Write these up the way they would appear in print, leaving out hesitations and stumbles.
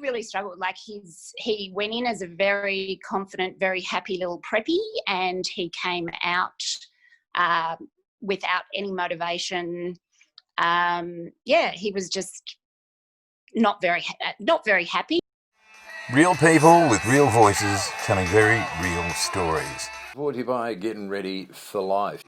really struggled. Like he went in as a very confident, very happy little preppy, and he came out without any motivation. He was just not very happy. Real people with real voices telling very real stories. Brought to you by Getting Ready for Life.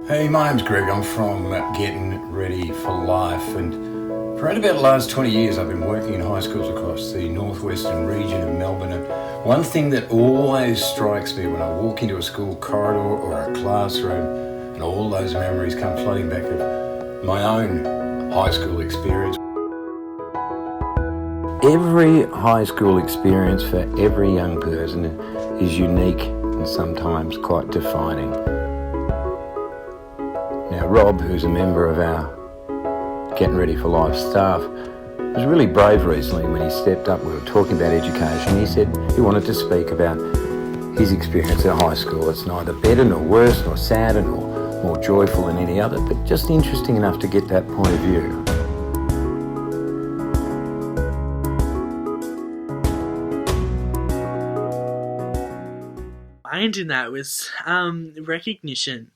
Hey, my name's Greg. I'm from Getting Ready for Life, and for around about the last 20 years I've been working in high schools across the northwestern region of Melbourne, and one thing that always strikes me when I walk into a school corridor or a classroom, and all those memories come flooding back of my own high school experience. Every high school experience for every young person is unique and sometimes quite defining. Now, Rob, who's a member of our Getting Ready for Life staff, was really brave recently when he stepped up. We were talking about education. He said he wanted to speak about his experience at high school. It's neither better nor worse nor sadder nor more joyful than any other, but just interesting enough to get that point of view. Behind in that was recognition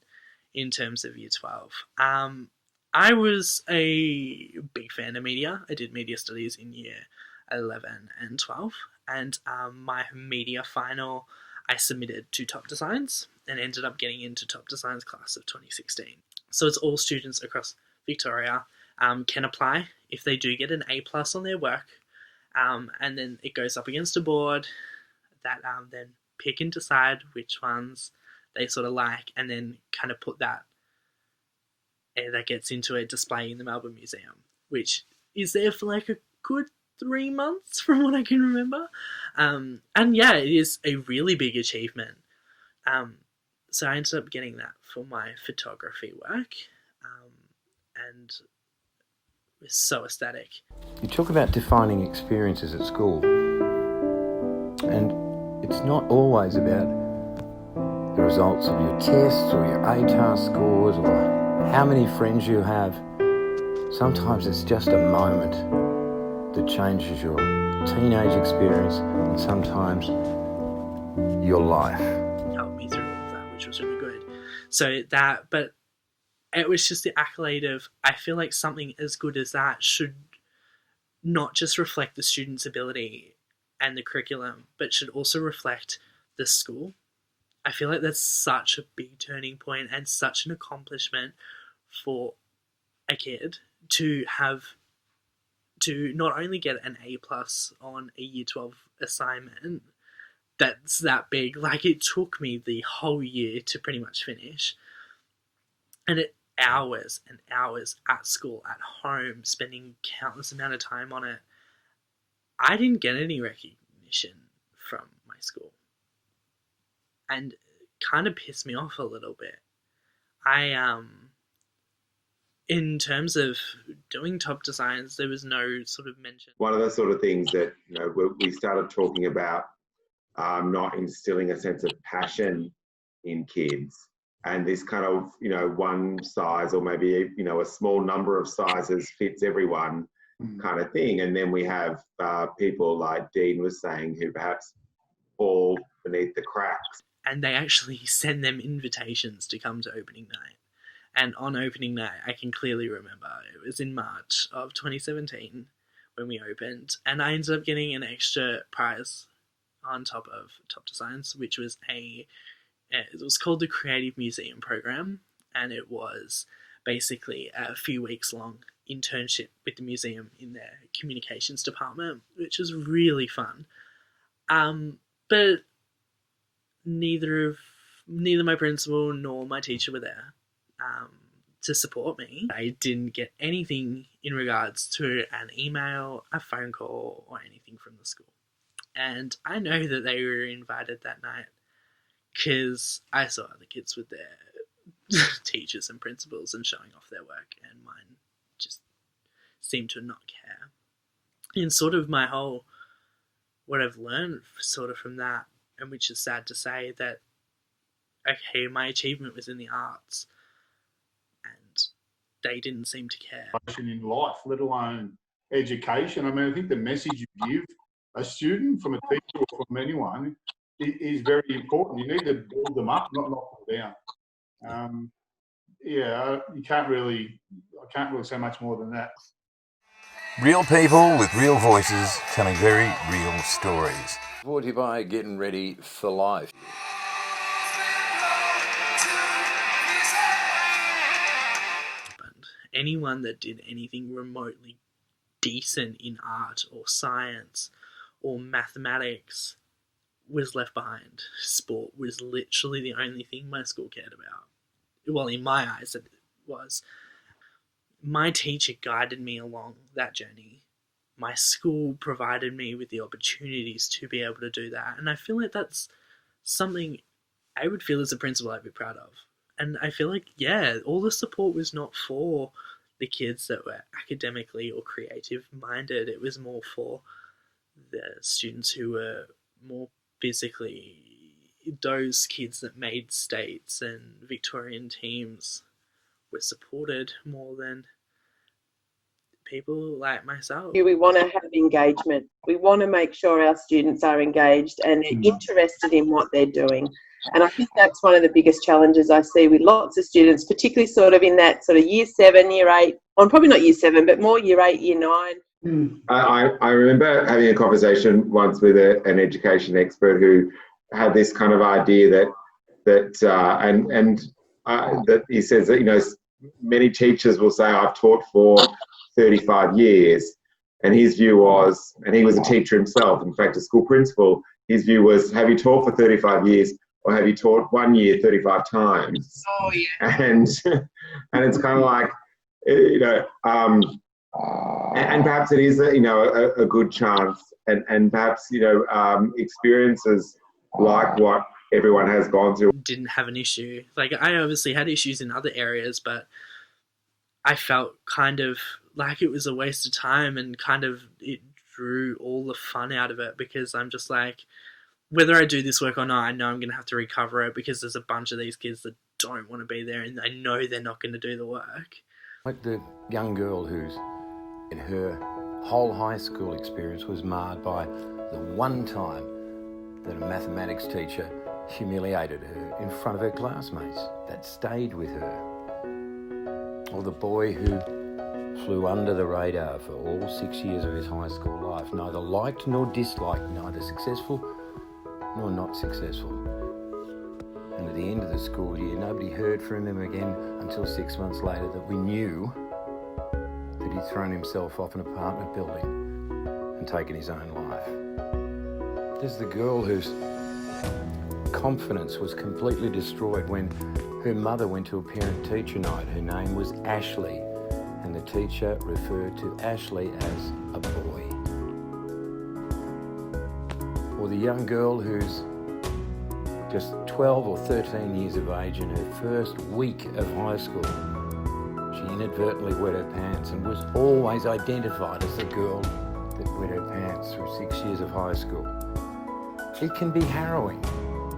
in terms of Year 12. I was a big fan of media. I did media studies in Year 11 and 12, and my media final I submitted to Top Designs and ended up getting into Top Designs class of 2016. So it's all students across Victoria can apply if they do get an A+ on their work, and then it goes up against a board that then pick and decide which ones they sort of like, and then kind of put that gets into a display in the Melbourne Museum, which is there for like a good 3 months from what I can remember. And yeah, it is a really big achievement. So I ended up getting that for my photography work, and it was so ecstatic. You talk about defining experiences at school, and it's not always about the results of your tests or your ATAR scores or how many friends you have. Sometimes it's just a moment that changes your teenage experience and sometimes your life. Helped me through all of that, which was really good. So that, but it was just the accolade of, I feel like something as good as that should not just reflect the student's ability and the curriculum, but should also reflect the school. I feel like that's such a big turning point and such an accomplishment for a kid to not only get an A+ on a Year 12 assignment that's that big. Like, it took me the whole year to pretty much finish, and hours and hours at school, at home, spending countless amount of time on it. I didn't get any recognition from my school, and kind of pissed me off a little bit. In terms of doing Top Designs, there was no sort of mention. One of the sort of things that, you know, we started talking about not instilling a sense of passion in kids, and this kind of, you know, one size or maybe, you know, a small number of sizes fits everyone kind of thing. And then we have people like Dean was saying who perhaps fall beneath the cracks. And they actually send them invitations to come to opening night. And on opening night, I can clearly remember, it was in March of 2017 when we opened, and I ended up getting an extra prize on top of Top Designs, which was it was called the Creative Museum Program, and it was basically a few weeks long internship with the museum in their communications department, which was really fun. But neither my principal nor my teacher were there to support me. I didn't get anything in regards to an email, a phone call, or anything from the school. And I know that they were invited that night because I saw other kids with their teachers and principals and showing off their work, and mine just seemed to not care. And sort of what I've learned sort of from that, and which is sad to say, that okay, my achievement was in the arts and they didn't seem to care. In life, let alone education. I mean, I think the message you give a student from a teacher or from anyone is very important. You need to build them up, not knock them down. I can't really say much more than that. Real people with real voices telling very real stories. Brought to you by Getting Ready for Life. Anyone that did anything remotely decent in art or science or mathematics was left behind. Sport was literally the only thing my school cared about. Well, in my eyes, it was. My teacher guided me along that journey. My school provided me with the opportunities to be able to do that. And I feel like that's something I would feel as a principal I'd be proud of. And I feel like, all the support was not for the kids that were academically or creative minded. It was more for the students who were more physically, those kids that made states and Victorian teams were supported more than people like myself. We want to have engagement. We want to make sure our students are engaged and they're interested in what they're doing. And I think that's one of the biggest challenges I see with lots of students, particularly sort of in that sort of year 7, year 8, or probably not year 7, but more year 8, year 9. I remember having a conversation once with an education expert who had this kind of idea that he says that, many teachers will say, I've taught for 35 years. And his view was, and he was a teacher himself, in fact, a school principal, his view was, have you taught for 35 years or have you taught 1 year 35 times? Oh, yeah. And it's kind of like, and perhaps it is a good chance, and perhaps experiences like what everyone has gone through. Didn't have an issue. Like, I obviously had issues in other areas, but I felt kind of like it was a waste of time, and kind of it drew all the fun out of it, because I'm just like, whether I do this work or not, I know I'm going to have to recover it, because there's a bunch of these kids that don't want to be there and I know they're not going to do the work. Like the young girl who's in her whole high school experience was marred by the one time that a mathematics teacher humiliated her in front of her classmates. That stayed with her. Or the boy who flew under the radar for all 6 years of his high school life, neither liked nor disliked, neither successful nor not successful. And at the end of the school year, nobody heard from him again until 6 months later that we knew that he'd thrown himself off an apartment building and taken his own life. There's the girl whose confidence was completely destroyed when her mother went to a parent-teacher night. Her name was Ashley, and the teacher referred to Ashley as a boy. Or the young girl who's just 12 or 13 years of age in her first week of high school. She inadvertently wet her pants and was always identified as the girl that wet her pants through 6 years of high school. It can be harrowing.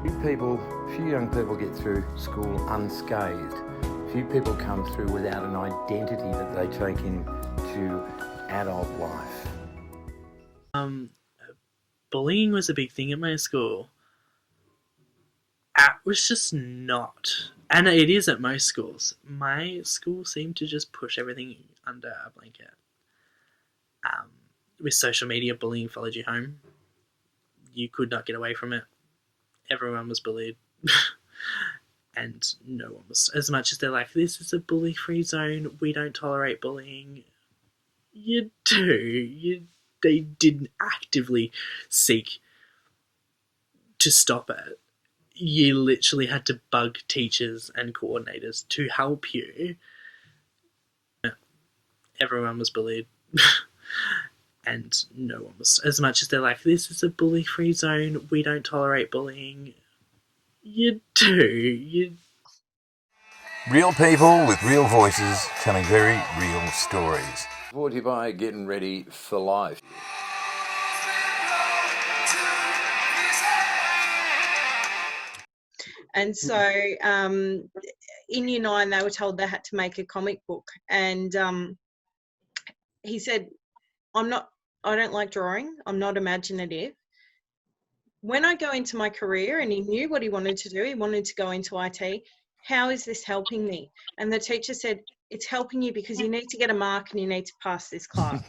Few young people get through school unscathed. Few people come through without an identity that they take into adult life. Bullying was a big thing at my school. It was just not, and it is at most schools. My school seemed to just push everything under a blanket. With social media, bullying followed you home. You could not get away from it. Everyone was bullied. And no one was, as much as they're like, this is a bully-free zone, we don't tolerate bullying. You do. They didn't actively seek to stop it. You literally had to bug teachers and coordinators to help you. Everyone was bullied. And no one was, as much as they're like, this is a bully-free zone, we don't tolerate bullying. You do. Real people with real voices telling very real stories. Brought to you by Getting Ready for Life. And so in Year 9, they were told they had to make a comic book. And he said, I don't like drawing. I'm not imaginative. When I go into my career, and he knew what he wanted to do, he wanted to go into IT, how is this helping me? And the teacher said, it's helping you because you need to get a mark and you need to pass this class.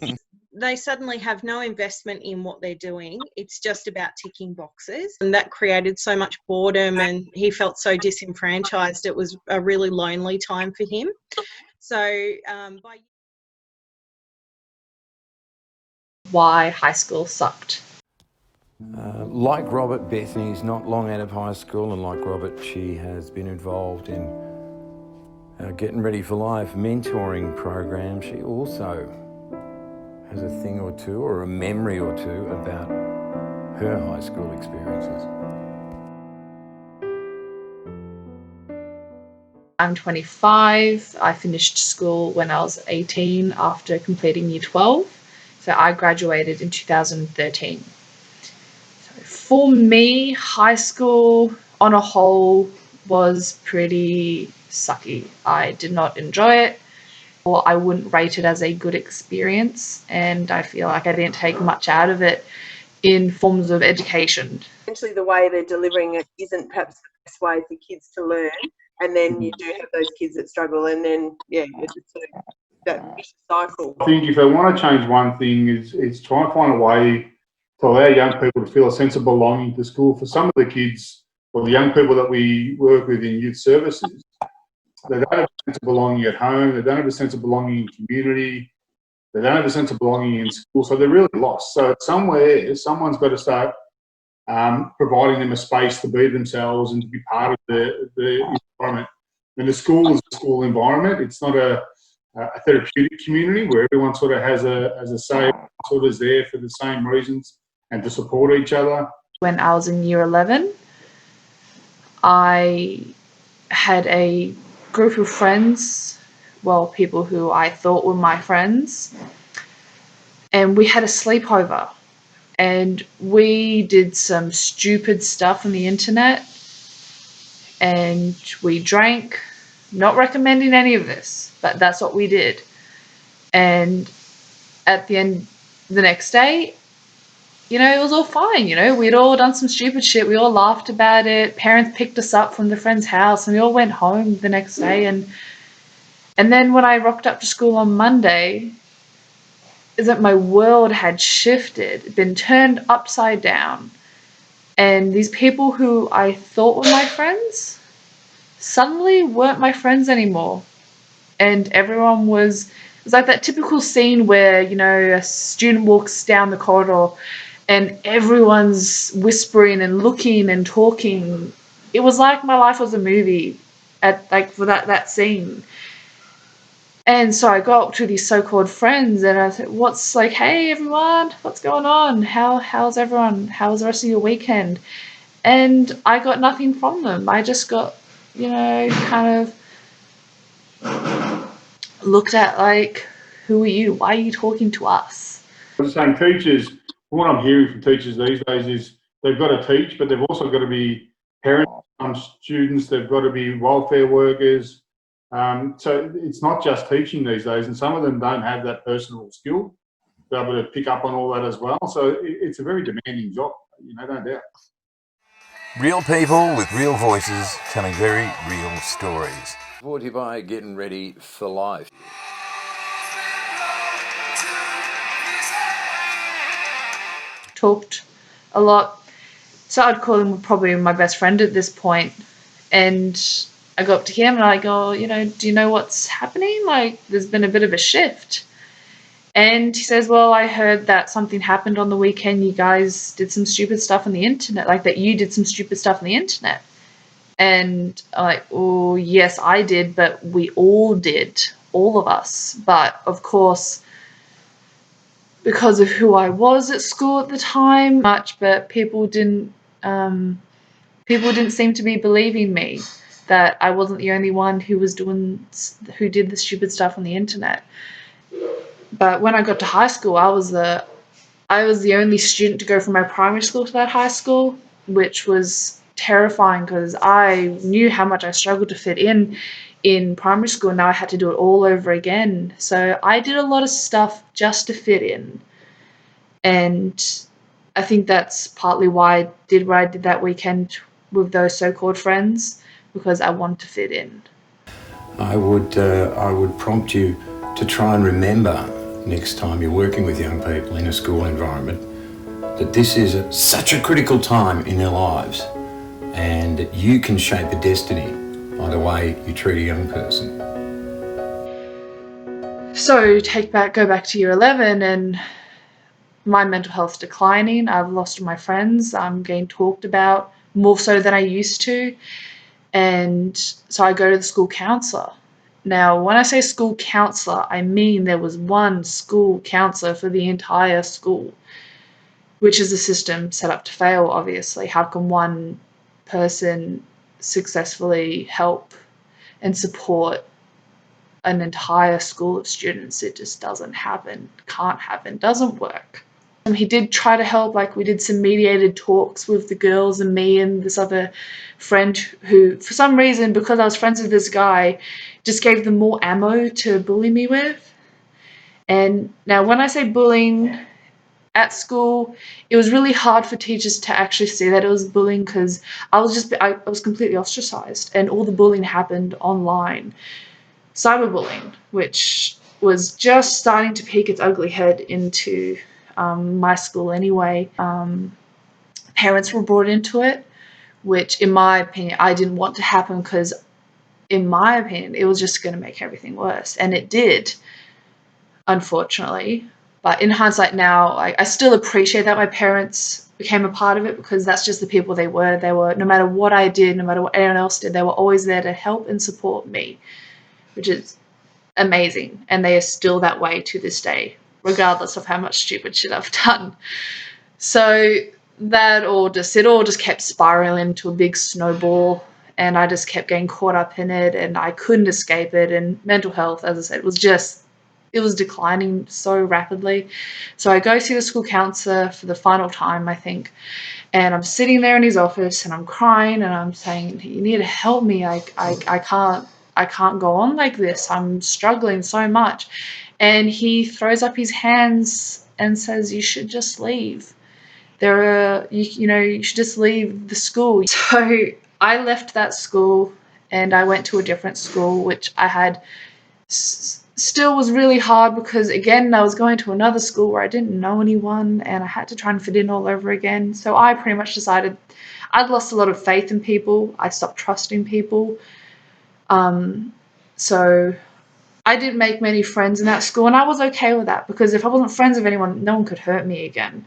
They suddenly have no investment in what they're doing. It's just about ticking boxes. And that created so much boredom, and he felt so disenfranchised. It was a really lonely time for him. So why high school sucked. Like Robert, Bethany's not long out of high school, and like Robert, she has been involved in Getting Ready for Life mentoring program. She also has a thing or two, or a memory or two, about her high school experiences. I'm 25. I finished school when I was 18 after completing Year 12. So I graduated in 2013. So for me, high school on a whole was pretty sucky. I did not enjoy it, or I wouldn't rate it as a good experience, and I feel like I didn't take much out of it in forms of education. Essentially, the way they're delivering it isn't perhaps the best way for kids to learn, and then you do have those kids that struggle, and then it's sort of that vicious cycle. I think if they want to change one thing, is try and find a way to allow young people to feel a sense of belonging to school. For some of the kids or the young people that we work with in youth services, they don't have a sense of belonging at home. They don't have a sense of belonging in community. They don't have a sense of belonging in school. So they're really lost. So somewhere, someone's got to start providing them a space to be themselves and to be part of the environment. And the school is a school environment. It's not a therapeutic community where everyone sort of has a say, sort of is there for the same reasons and to support each other. When I was in Year 11, I had a group of friends, well, people who I thought were my friends, and we had a sleepover, and we did some stupid stuff on the internet, and we drank. Not recommending any of this, but that's what we did. And at the end, the next day, it was all fine. We'd all done some stupid shit. We all laughed about it. Parents picked us up from the friend's house, and we all went home the next day. And then when I rocked up to school on Monday, is that my world had shifted, been turned upside down. And these people who I thought were my friends suddenly weren't my friends anymore. And everyone was like that typical scene where, a student walks down the corridor and everyone's whispering and looking and talking. It was like my life was a movie for that scene. And so I go up to these so-called friends and I said, hey everyone, what's going on? How's everyone? How was the rest of your weekend? And I got nothing from them. I just got, kind of looked at like, who are you? Why are you talking to us? I was saying teachers, what I'm hearing from teachers these days is they've got to teach, but they've also got to be parents, students, they've got to be welfare workers. So it's not just teaching these days, and some of them don't have that personal skill to be able to pick up on all that as well. So it's a very demanding job, no doubt. Real people with real voices telling very real stories. Brought to you by Getting Ready for Life. Talked a lot. So I'd call him probably my best friend at this point. And I go up to him and I go, do you know what's happening? Like, there's been a bit of a shift. And he says, well, I heard that something happened on the weekend. You guys did some stupid stuff on the internet, like that you did some stupid stuff on the internet. And I'm like, oh, yes, I did, but we all did, all of us. But of course, because of who I was at school at the time, but people didn't seem to be believing me that I wasn't the only one who did the stupid stuff on the internet. But when I got to high school, I was the only student to go from my primary school to that high school, which was terrifying because I knew how much I struggled to fit in primary school. Now I had to do it all over again. So I did a lot of stuff just to fit in. And I think that's partly why I did what I did that weekend with those so-called friends, because I wanted to fit in. I would prompt you to try and remember next time you're working with young people in a school environment that this is such a critical time in their lives, and that you can shape a destiny by the way you treat a young person. So go back to year 11, and my mental health's declining. I've lost my friends. I'm getting talked about more so than I used to. And so I go to the school counsellor. Now, when I say school counsellor, I mean there was one school counsellor for the entire school, which is a system set up to fail, obviously. How can one person successfully help and support an entire school of students? It just doesn't happen, can't happen, doesn't work. He did try to help, like we did some mediated talks with the girls and me and this other friend who, for some reason, because I was friends with this guy, just gave them more ammo to bully me with. And now when I say bullying at school, it was really hard for teachers to actually see that it was bullying because I was completely ostracized, and all the bullying happened online. Cyberbullying, which was just starting to peek its ugly head into my school anyway. Parents were brought into it, which in my opinion, I didn't want to happen because in my opinion, it was just going to make everything worse. And it did, unfortunately. But in hindsight now, I still appreciate that my parents became a part of it because that's just the people they were. They were, no matter what I did, no matter what anyone else did, they were always there to help and support me, which is amazing. And they are still that way to this day, regardless of how much stupid shit I've done. So it all just kept spiraling into a big snowball, and I just kept getting caught up in it, and I couldn't escape it. And mental health, as I said, it was declining so rapidly. So I go see the school counsellor for the final time, I think, and I'm sitting there in his office and I'm crying and I'm saying, you need to help me. I can't go on like this. I'm struggling so much. And he throws up his hands and says, you should just leave. You should just leave the school. So I left that school and I went to a different school, which I had still was really hard because, again, I was going to another school where I didn't know anyone and I had to try and fit in all over again. So I pretty much decided I'd lost a lot of faith in people. I stopped trusting people. So I didn't make many friends in that school, and I was okay with that because if I wasn't friends with anyone, no one could hurt me again.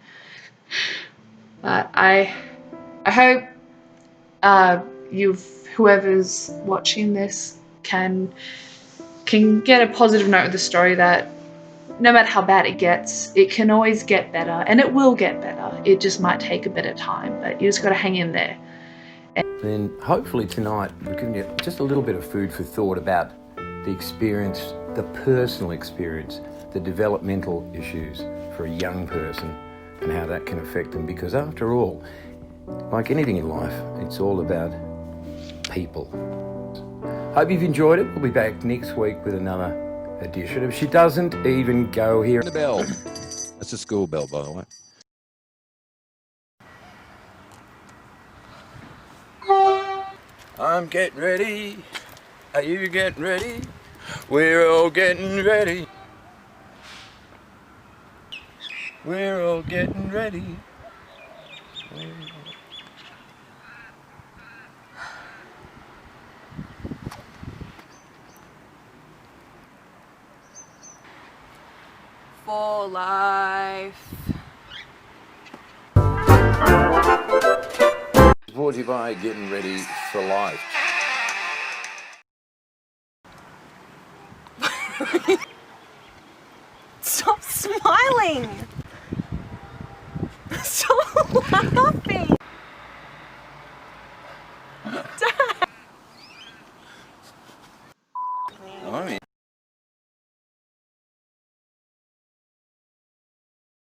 But I hope whoever's watching this can get a positive note of the story that no matter how bad it gets, it can always get better, and it will get better. It just might take a bit of time, but you just got to hang in there. Then hopefully tonight we've given you just a little bit of food for thought about the experience, the personal experience, the developmental issues for a young person and how that can affect them. Because after all, like anything in life, it's all about people. Hope you've enjoyed it. We'll be back next week with another edition. If she doesn't even go here. The bell. That's a school bell, by the way. I'm getting ready. Are you getting ready? We're all getting ready. We're all getting ready. For life. Brought to you by Getting Ready for Life. Stop smiling! Stop